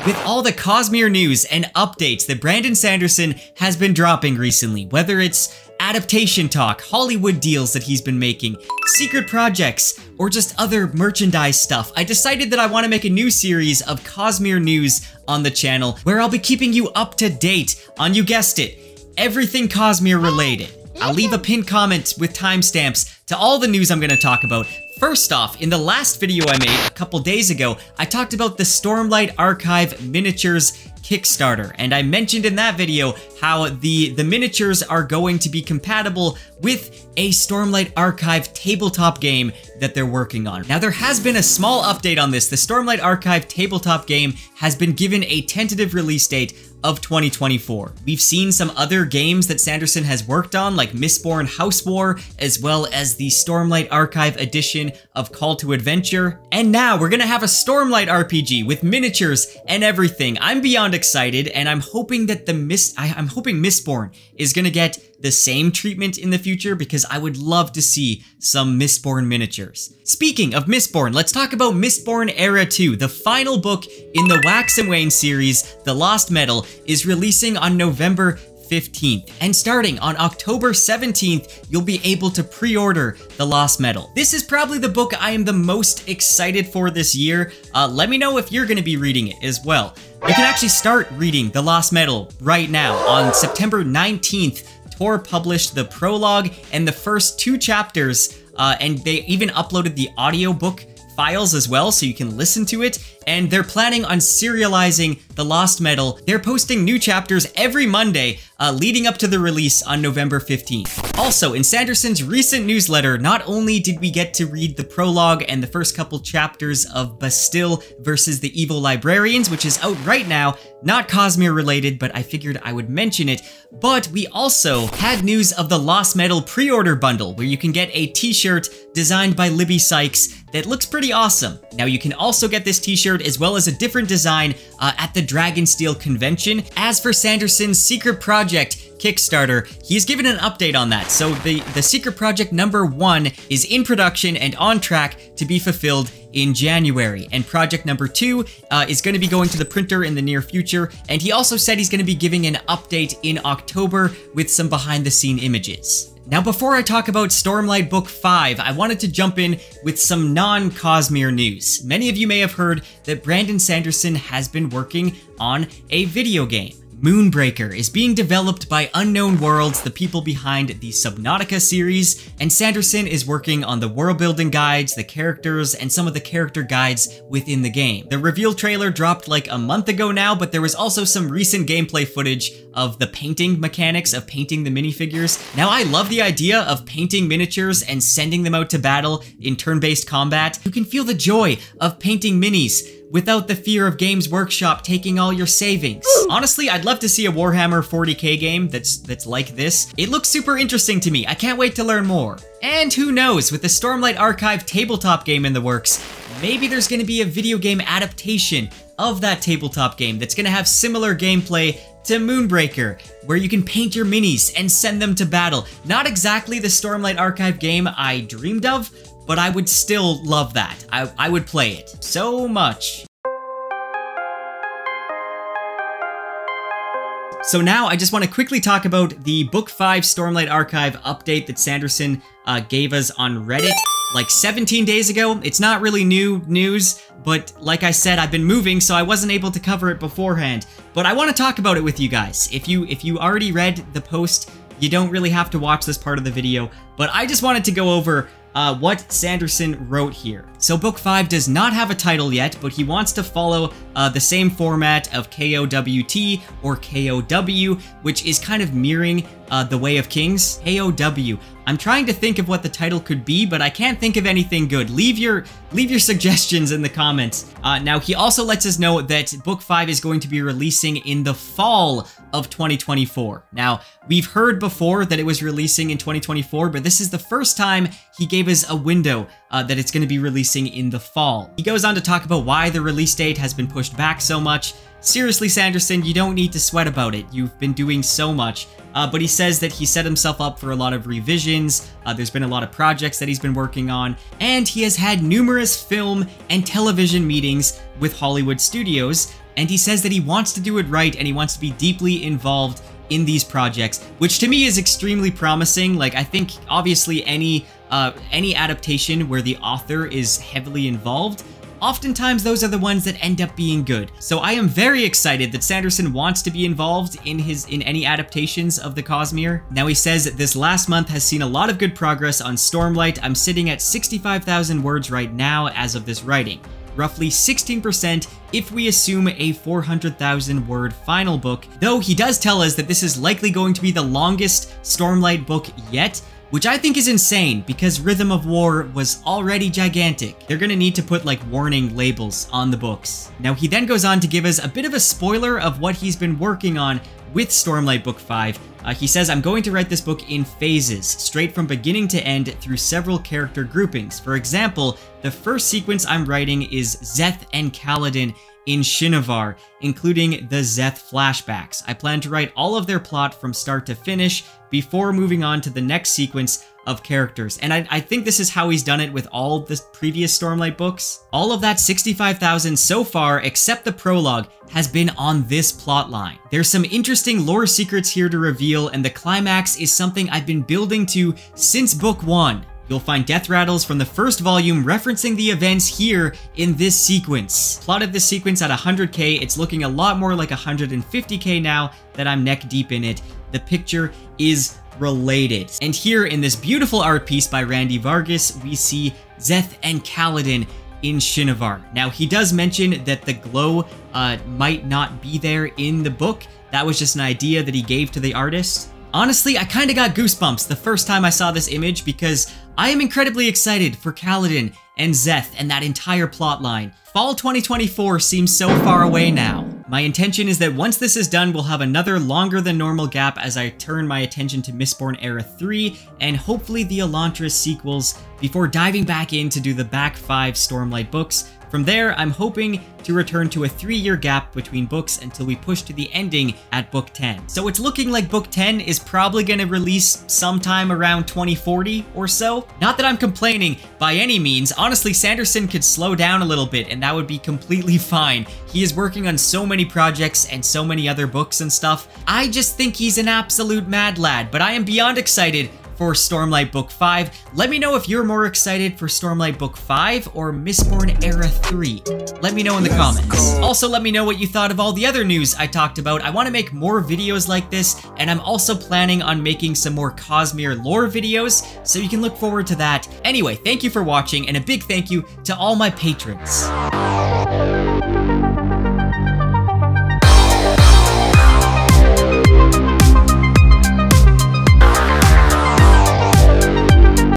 With all the Cosmere news and updates that Brandon Sanderson has been dropping recently, whether it's adaptation talk, Hollywood deals that he's been making, secret projects, or just other merchandise stuff, I decided that I want to make a new series of Cosmere news on the channel where I'll be keeping you up to date on, you guessed it, everything Cosmere related. I'll leave a pinned comment with timestamps to all the news I'm going to talk about. First off, in the last video I made a couple days ago, I talked about the Stormlight Archive miniatures Kickstarter, and I mentioned in that video how the miniatures are going to be compatible with a Stormlight Archive tabletop game that they're working on. Now, there has been a small update on this. The Stormlight Archive tabletop game has been given a tentative release date of 2024. We've seen some other games that Sanderson has worked on, like Mistborn House War, as well as the Stormlight Archive edition of Call to Adventure. And now we're gonna have a Stormlight RPG with miniatures and everything. I'm beyond excited, and I'm hoping that I'm hoping Mistborn is gonna get the same treatment in the future, because I would love to see some Mistborn miniatures. Speaking of Mistborn, let's talk about Mistborn Era 2. The final book in the Wax and Wayne series, The Lost Metal, is releasing on November 15th, and starting on October 17th, you'll be able to pre-order The Lost Metal. This is probably the book I am the most excited for this year. Let me know if you're gonna be reading it as well. You can actually start reading The Lost Metal right now. On September 19th, Tor published the prologue and the first 2 chapters, and they even uploaded the audiobook files as well, so you can listen to it, and they're planning on serializing The Lost Metal. They're posting new chapters every Monday, leading up to the release on November 15th. Also, in Sanderson's recent newsletter, not only did we get to read the prologue and the first couple chapters of Bastille versus the Evil Librarians, which is out right now, not Cosmere related, but I figured I would mention it, but we also had news of the Lost Metal pre-order bundle, where you can get a t-shirt designed by Libby Sykes that looks pretty awesome. Now, you can also get this t-shirt as well as a different design at the Dragonsteel convention. As for Sanderson's secret project Kickstarter, he's given an update on that. So the secret project number 1 is in production and on track to be fulfilled in January, and project number 2 is going to be going to the printer in the near future, and he also said he's going to be giving an update in October with some behind-the-scene images. Now, before I talk about Stormlight Book 5, I wanted to jump in with some non-Cosmere news. Many of you may have heard that Brandon Sanderson has been working on a video game. Moonbreaker is being developed by Unknown Worlds, the people behind the Subnautica series, and Sanderson is working on the world building guides, the characters, and some of the character guides within the game. The reveal trailer dropped like a month ago now, but there was also some recent gameplay footage of the painting mechanics of painting the minifigures. Now, I love the idea of painting miniatures and sending them out to battle in turn-based combat. You can feel the joy of painting minis without the fear of Games Workshop taking all your savings. Honestly, I'd love to see a Warhammer 40k game that's like this. It looks super interesting to me. I can't wait to learn more. And who knows, with the Stormlight Archive tabletop game in the works, maybe there's gonna be a video game adaptation of that tabletop game that's gonna have similar gameplay to Moonbreaker, where you can paint your minis and send them to battle. Not exactly the Stormlight Archive game I dreamed of, but I would still love that. I would play it so much. So now I just want to quickly talk about the Book 5 Stormlight Archive update that Sanderson gave us on Reddit like 17 days ago. It's not really new news, but like I said, I've been moving, so I wasn't able to cover it beforehand. But I want to talk about it with you guys. If you already read the post, you don't really have to watch this part of the video, but I just wanted to go over what Sanderson wrote here. So Book 5 does not have a title yet, but he wants to follow the same format of KOWT or KOW, which is kind of mirroring The Way of Kings. KOW. I'm trying to think of what the title could be, but I can't think of anything good. Leave your suggestions in the comments. Now, he also lets us know that Book 5 is going to be releasing in the fall of 2024. Now, we've heard before that it was releasing in 2024, but this is the first time he gave us a window that it's going to be releasing in the fall. He goes on to talk about why the release date has been pushed back so much. Seriously, Sanderson, you don't need to sweat about it. You've been doing so much. But he says that he set himself up for a lot of revisions, there's been a lot of projects that he's been working on, and he has had numerous film and television meetings with Hollywood studios, and he says that he wants to do it right and he wants to be deeply involved in these projects, which to me is extremely promising. Like, I think obviously any adaptation where the author is heavily involved, oftentimes those are the ones that end up being good. So I am very excited that Sanderson wants to be involved in any adaptations of the Cosmere. Now he says this last month has seen a lot of good progress on Stormlight. I'm sitting at 65,000 words right now as of this writing. Roughly 16% if we assume a 400,000 word final book, though he does tell us that this is likely going to be the longest Stormlight book yet, which I think is insane because Rhythm of War was already gigantic. They're gonna need to put like warning labels on the books. Now he then goes on to give us a bit of a spoiler of what he's been working on with Stormlight Book 5. He says, I'm going to write this book in phases, straight from beginning to end through several character groupings. For example, the first sequence I'm writing is Szeth and Kaladin in Shinovar, including the Szeth flashbacks. I plan to write all of their plot from start to finish before moving on to the next sequence of characters. And I think this is how he's done it with all the previous Stormlight books. All of that 65,000 so far, except the prologue, has been on this plot line. There's some interesting lore secrets here to reveal, and the climax is something I've been building to since book 1. You'll find death rattles from the first volume referencing the events here in this sequence. Plotted this sequence at 100k, it's looking a lot more like 150k now that I'm neck deep in it. The picture is related. And here in this beautiful art piece by Randy Vargas, we see Szeth and Kaladin in Shinovar. Now, he does mention that the glow might not be there in the book. That was just an idea that he gave to the artist. Honestly, I kinda got goosebumps the first time I saw this image because I am incredibly excited for Kaladin and Szeth and that entire plot line. Fall 2024 seems so far away now. My intention is that once this is done, we'll have another longer than normal gap as I turn my attention to Mistborn Era 3 and hopefully the Elantris sequels before diving back in to do the back 5 Stormlight books. From there, I'm hoping to return to a 3-year gap between books until we push to the ending at book 10. So it's looking like book 10 is probably going to release sometime around 2040 or so. Not that I'm complaining by any means. Honestly, Sanderson could slow down a little bit and that would be completely fine. He is working on so many projects and so many other books and stuff. I just think he's an absolute mad lad, but I am beyond excited for Stormlight Book 5. Let me know if you're more excited for Stormlight Book 5 or Mistborn Era 3. Let me know in the comments. Also, let me know what you thought of all the other news I talked about. I want to make more videos like this, and I'm also planning on making some more Cosmere lore videos, so you can look forward to that. Anyway, thank you for watching, and a big thank you to all my patrons.